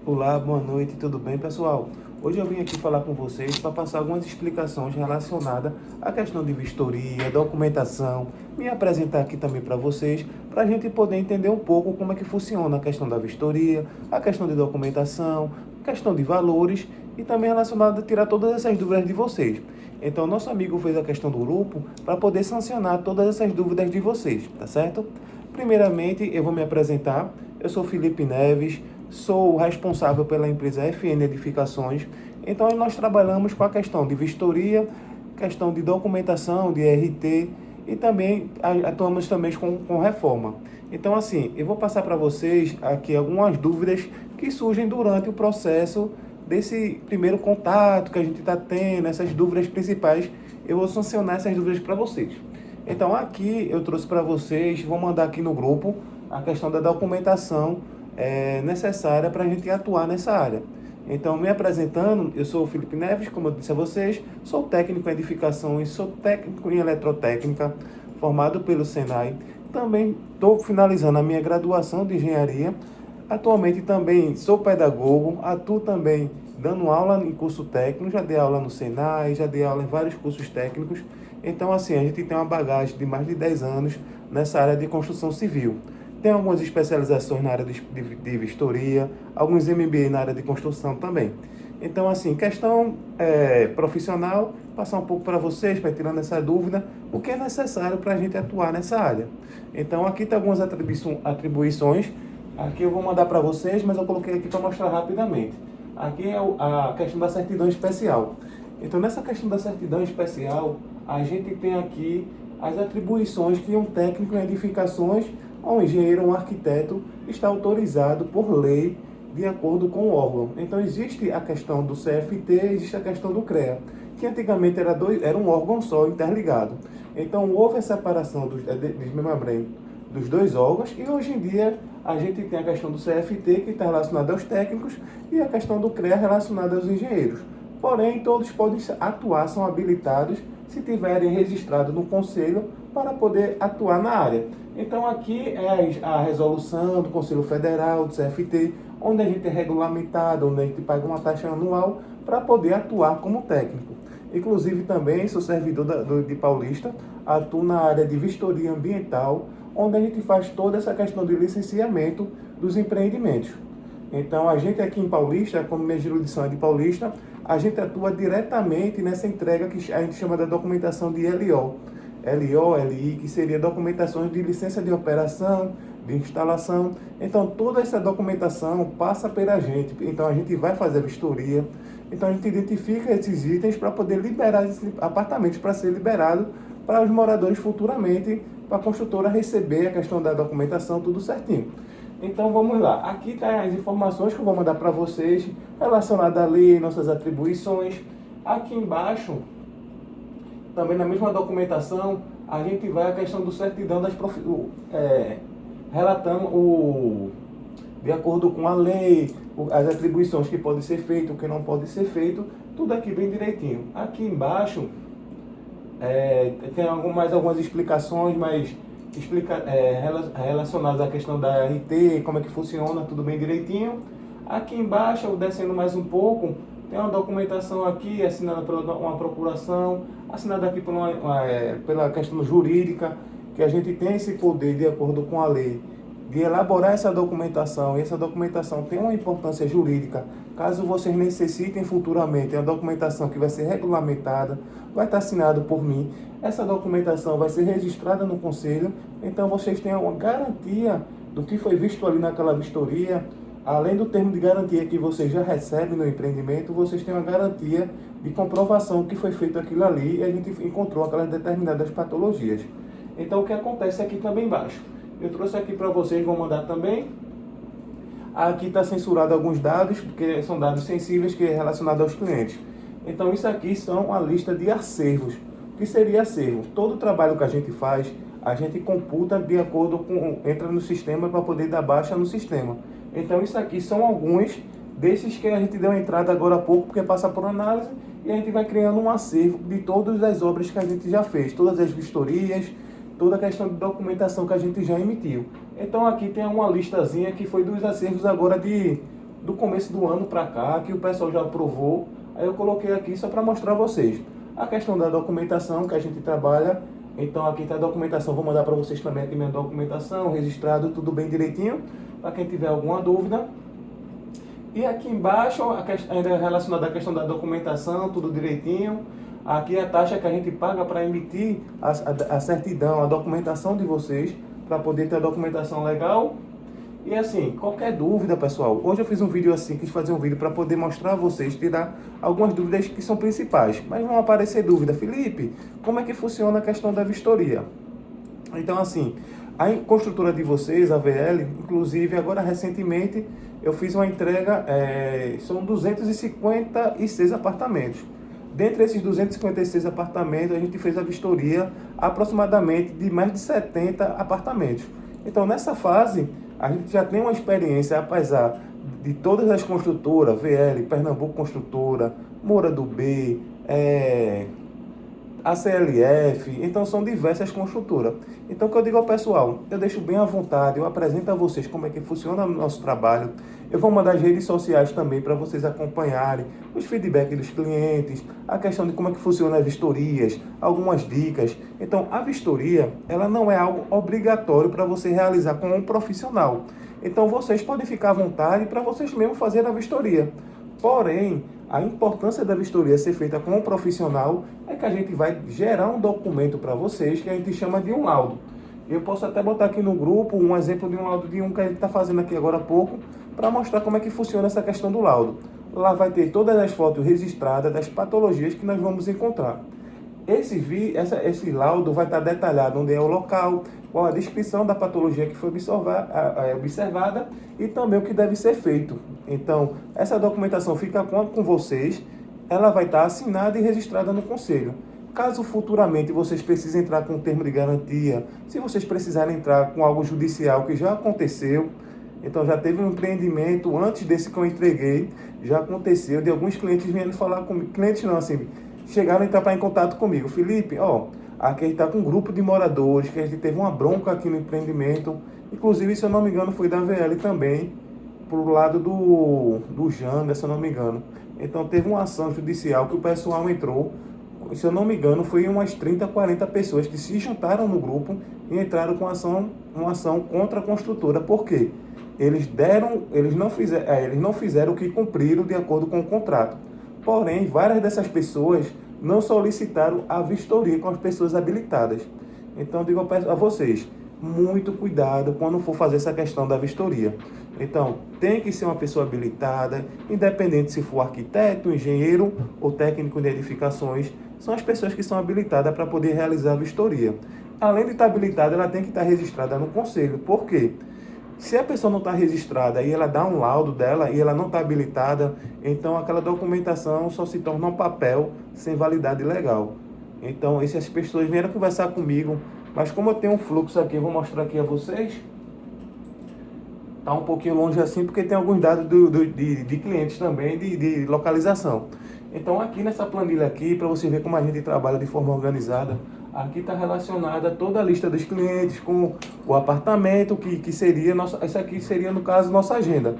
Olá, boa noite, tudo bem, pessoal? Hoje eu vim aqui falar com vocês para passar algumas explicações relacionadas à questão de vistoria, documentação, me apresentar aqui também para vocês, para a gente poder entender um pouco como é que funciona a questão da vistoria, a questão de documentação, questão de valores e também relacionado a tirar todas essas dúvidas de vocês. Então, nosso amigo fez a questão do grupo para poder sancionar todas essas dúvidas de vocês, tá certo? Primeiramente, eu vou me apresentar. Eu sou Felipe Neves, sou o responsável pela empresa FN Edificações. Então, nós trabalhamos com a questão de vistoria, questão de documentação, de RT e também atuamos também com reforma. Então, assim, eu vou passar para vocês aqui algumas dúvidas que surgem durante o processo desse primeiro contato que a gente está tendo, essas dúvidas principais. Eu vou sancionar essas dúvidas para vocês. Então, aqui eu trouxe para vocês, vou mandar aqui no grupo a questão da documentação necessária para a gente atuar nessa área. Então, me apresentando, eu sou o Felipe Neves, como eu disse a vocês, sou técnico em edificações, sou técnico em eletrotécnica, formado pelo Senai. Também estou finalizando a minha graduação de engenharia. Atualmente também sou pedagogo, atuo também dando aula em curso técnico, já dei aula no Senai, já dei aula em vários cursos técnicos. Então, assim, a gente tem uma bagagem de mais de 10 anos nessa área de construção civil. Tem algumas especializações na área de vistoria, alguns MBA na área de construção também. Então, assim, questão profissional, passar um pouco para vocês, para tirando essa dúvida, o que é necessário para a gente atuar nessa área. Então, aqui tem algumas atribuições, aqui eu vou mandar para vocês, mas eu coloquei aqui para mostrar rapidamente. Aqui é a questão da certidão especial. Então, nessa questão da certidão especial, a gente tem aqui as atribuições que um técnico em edificações, ou um engenheiro ou um arquiteto está autorizado por lei de acordo com o órgão. Então, existe a questão do CFT, existe a questão do CREA, que antigamente era um órgão só, interligado. Então, houve a separação desmembramento dos dois órgãos e hoje em dia a gente tem a questão do CFT, que está relacionada aos técnicos, e a questão do CREA relacionada aos engenheiros. Porém, todos podem atuar, são habilitados se tiverem registrado no conselho para poder atuar na área. Então, aqui é a resolução do Conselho Federal, do CFT, onde a gente é regulamentado, onde a gente paga uma taxa anual para poder atuar como técnico. Inclusive, também sou servidor de Paulista, atuo na área de vistoria ambiental, onde a gente faz toda essa questão de licenciamento dos empreendimentos. Então, a gente aqui em Paulista, como minha jurisdição é de Paulista, a gente atua diretamente nessa entrega que a gente chama da documentação de LO, LI, que seria documentações de licença de operação, de instalação. Então, toda essa documentação passa pela gente. Então, a gente vai fazer a vistoria. Então, a gente identifica esses itens para poder liberar esses apartamentos, para ser liberado para os moradores futuramente, para a construtora receber a questão da documentação, tudo certinho. Então, vamos lá. Aqui está as informações que eu vou mandar para vocês relacionadas à lei, nossas atribuições. Aqui embaixo, também na mesma documentação, a gente vai a questão do certidão das relatando de acordo com a lei, as atribuições que podem ser feitas, o que não pode ser feito, tudo aqui bem direitinho. Aqui embaixo tem mais algumas explicações, mas relacionadas à questão da RT, como é que funciona, tudo bem direitinho. Aqui embaixo, descendo mais um pouco, tem uma documentação aqui, assinada por uma procuração, assinada aqui pela questão jurídica, que a gente tem esse poder, de acordo com a lei, de elaborar essa documentação, e essa documentação tem uma importância jurídica, caso vocês necessitem futuramente, é uma documentação que vai ser regulamentada, vai estar assinado por mim, essa documentação vai ser registrada no conselho, então vocês têm uma garantia do que foi visto ali naquela vistoria. Além do termo de garantia que vocês já recebem no empreendimento, vocês têm uma garantia de comprovação que foi feito aquilo ali e a gente encontrou aquelas determinadas patologias. Então, o que acontece aqui também embaixo? Eu trouxe aqui para vocês, vou mandar também. Aqui está censurado alguns dados, porque são dados sensíveis que é relacionado aos clientes. Então, isso aqui são a lista de acervos. O que seria acervo? Todo o trabalho que a gente faz, a gente computa de acordo com... entra no sistema para poder dar baixa no sistema. Então, isso aqui são alguns desses que a gente deu entrada agora há pouco, porque passa por análise, e a gente vai criando um acervo de todas as obras que a gente já fez, todas as vistorias, toda a questão de documentação que a gente já emitiu. Então, aqui tem uma listazinha que foi dos acervos agora do começo do ano para cá, que o pessoal já aprovou. Aí eu coloquei aqui só para mostrar a vocês. A questão da documentação que a gente trabalha. Então aqui está a documentação, vou mandar para vocês também aqui minha documentação, registrado, tudo bem direitinho, para quem tiver alguma dúvida. E aqui embaixo, ainda relacionada à questão da documentação, tudo direitinho. Aqui a taxa que a gente paga para emitir a certidão, a documentação de vocês, para poder ter a documentação legal. E assim, qualquer dúvida, pessoal, hoje eu fiz um vídeo assim, quis fazer um vídeo para poder mostrar a vocês, tirar algumas dúvidas que são principais. Mas vão aparecer dúvidas. Felipe, como é que funciona a questão da vistoria? Então assim, a construtora de vocês, a VL, inclusive agora recentemente eu fiz uma entrega, são 256 apartamentos. Dentre esses 256 apartamentos, a gente fez a vistoria aproximadamente de mais de 70 apartamentos. Então nessa fase, a gente já tem uma experiência, apesar de todas as construtoras, VL, Pernambuco Construtora, Moura do B, a CLF, então são diversas construtoras. Então o que eu digo ao pessoal, eu deixo bem à vontade, eu apresento a vocês como é que funciona o nosso trabalho. Eu vou mandar as redes sociais também para vocês acompanharem os feedbacks dos clientes, a questão de como é que funciona as vistorias, algumas dicas. Então a vistoria, ela não é algo obrigatório para você realizar com um profissional. Então vocês podem ficar à vontade para vocês mesmos fazerem a vistoria. Porém, a importância da vistoria ser feita com um profissional é que a gente vai gerar um documento para vocês que a gente chama de um laudo. Eu posso até botar aqui no grupo um exemplo de um laudo de um que a gente está fazendo aqui agora há pouco, para mostrar como é que funciona essa questão do laudo. Lá vai ter todas as fotos registradas das patologias que nós vamos encontrar. Esse laudo vai estar detalhado onde é o local, qual a descrição da patologia que foi observada e também o que deve ser feito. Então, essa documentação fica com vocês, ela vai estar assinada e registrada no conselho. Caso futuramente vocês precisem entrar com um termo de garantia, se vocês precisarem entrar com algo judicial que já aconteceu, então já teve um empreendimento antes desse que eu entreguei, já aconteceu, de alguns clientes vindo falar comigo, clientes não, assim, chegaram a entrar em contato comigo. Felipe, aqui a gente está com um grupo de moradores, que a gente teve uma bronca aqui no empreendimento, inclusive, se eu não me engano, foi da VL também, pro lado do Janga, se eu não me engano. Então teve uma ação judicial que o pessoal entrou, se eu não me engano, foi umas 30, 40 pessoas que se juntaram no grupo e entraram com uma ação contra a construtora. Por quê? Eles não fizeram o que cumpriram de acordo com o contrato. Porém, várias dessas pessoas não solicitaram a vistoria com as pessoas habilitadas. Então, digo a vocês, muito cuidado quando for fazer essa questão da vistoria. Então, tem que ser uma pessoa habilitada, independente se for arquiteto, engenheiro ou técnico de edificações, são as pessoas que são habilitadas para poder realizar a vistoria. Além de estar habilitada, ela tem que estar registrada no conselho. Por quê? Se a pessoa não está registrada e ela dá um laudo dela e ela não está habilitada, então aquela documentação só se torna um papel sem validade legal. Então, essas pessoas vieram conversar comigo, mas como eu tenho um fluxo aqui, eu vou mostrar aqui a vocês. Está um pouquinho longe assim, porque tem alguns dados de clientes também, de localização. Então, aqui nessa planilha aqui, para você ver como a gente trabalha de forma organizada, aqui está relacionada toda a lista dos clientes com o apartamento, que seria, isso aqui seria, no caso, nossa agenda.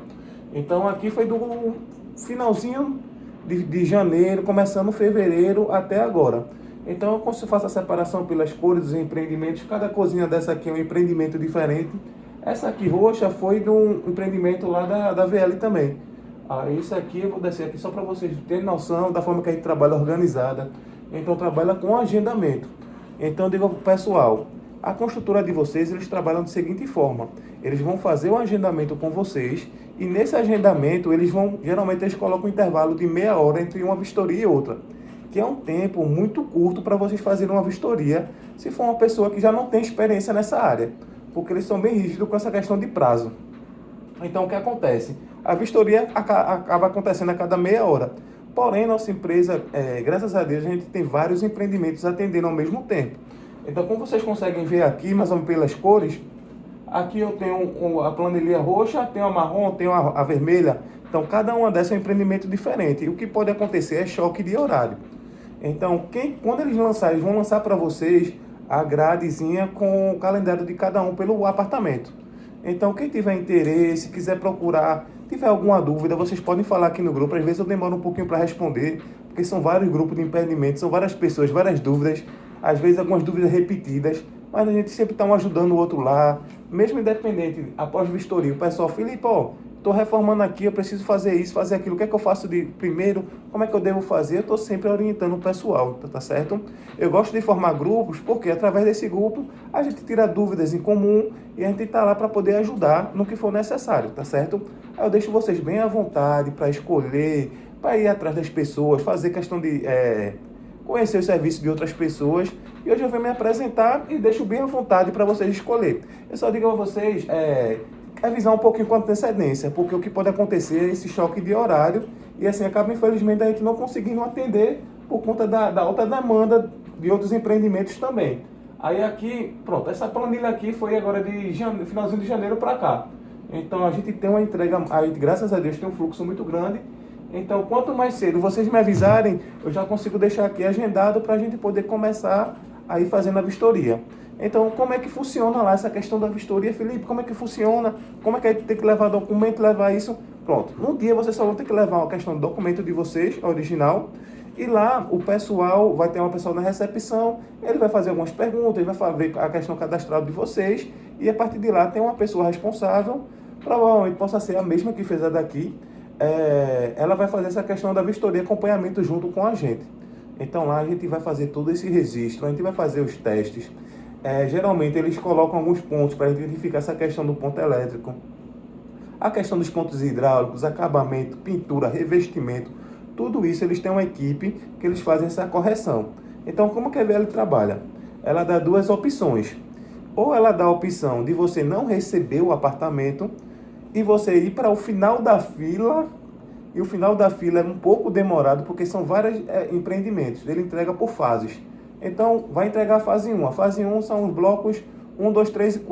Então, aqui foi do finalzinho de janeiro, começando fevereiro até agora. Então, quando se faço a separação pelas cores dos empreendimentos, cada cozinha dessa aqui é um empreendimento diferente. Essa aqui roxa foi de um empreendimento lá da VL também. Isso aqui eu vou descer aqui só para vocês terem noção da forma que a gente trabalha organizada. Então, trabalha com agendamento. Então, eu digo para o pessoal, a construtora de vocês, eles trabalham da seguinte forma. Eles vão fazer o agendamento com vocês e nesse agendamento, geralmente eles colocam um intervalo de meia hora entre uma vistoria e outra, que é um tempo muito curto para vocês fazerem uma vistoria, se for uma pessoa que já não tem experiência nessa área, porque eles são bem rígidos com essa questão de prazo. Então, o que acontece? A vistoria acaba acontecendo a cada meia hora. Porém, nossa empresa, graças a Deus, a gente tem vários empreendimentos atendendo ao mesmo tempo. Então, como vocês conseguem ver aqui, mais ou menos pelas cores, aqui eu tenho a planilha roxa, tenho a marrom, tenho a vermelha. Então, cada uma dessas é um empreendimento diferente. E o que pode acontecer é choque de horário. Então, quando eles eles vão lançar para vocês a gradezinha com o calendário de cada um pelo apartamento. Então, quem tiver interesse, quiser procurar, tiver alguma dúvida, vocês podem falar aqui no grupo. Às vezes eu demoro um pouquinho para responder, porque são vários grupos de empreendimento, são várias pessoas, várias dúvidas, às vezes algumas dúvidas repetidas, mas a gente sempre está um ajudando o outro lá, mesmo independente, após vistoria, o pessoal, Felipe, ó, estou reformando aqui, eu preciso fazer isso, fazer aquilo, o que é que eu faço de primeiro, como é que eu devo fazer, eu estou sempre orientando o pessoal, tá certo? Eu gosto de formar grupos, porque através desse grupo a gente tira dúvidas em comum e a gente está lá para poder ajudar no que for necessário, tá certo? Aí eu deixo vocês bem à vontade para escolher, para ir atrás das pessoas, fazer questão de conhecer o serviço de outras pessoas. E hoje eu venho me apresentar e deixo bem à vontade para vocês escolher. Eu só digo a vocês, avisar um pouquinho com antecedência, porque o que pode acontecer é esse choque de horário e assim acaba infelizmente a gente não conseguindo atender por conta da alta demanda de outros empreendimentos também. Aí aqui, pronto, essa planilha aqui foi agora de finalzinho de janeiro para cá. Então a gente tem uma entrega, aí, graças a Deus tem um fluxo muito grande. Então quanto mais cedo vocês me avisarem, eu já consigo deixar aqui agendado para a gente poder começar a ir fazendo a vistoria. Então, como é que funciona lá essa questão da vistoria, Felipe? Como é que funciona? Como é que a gente tem que levar documento, levar isso? Pronto. No dia vocês só vão ter que levar a questão do documento de vocês, original. E lá o pessoal, vai ter uma pessoa na recepção, ele vai fazer algumas perguntas, ele vai ver a questão cadastral de vocês. E a partir de lá tem uma pessoa responsável, provavelmente possa ser a mesma que fez a daqui. Ela vai fazer essa questão da vistoria, acompanhamento junto com a gente. Então lá a gente vai fazer todo esse registro, a gente vai fazer os testes. Geralmente eles colocam alguns pontos para identificar essa questão do ponto elétrico, a questão dos pontos hidráulicos, acabamento, pintura, revestimento, tudo isso eles têm uma equipe que eles fazem essa correção. Então como que a VL trabalha? Ela dá duas opções, ou ela dá a opção de você não receber o apartamento e você ir para o final da fila, e o final da fila é um pouco demorado porque são vários empreendimentos, ele entrega por fases. Então, vai entregar a fase 1. A fase 1 são os blocos 1, 2, 3 e 4.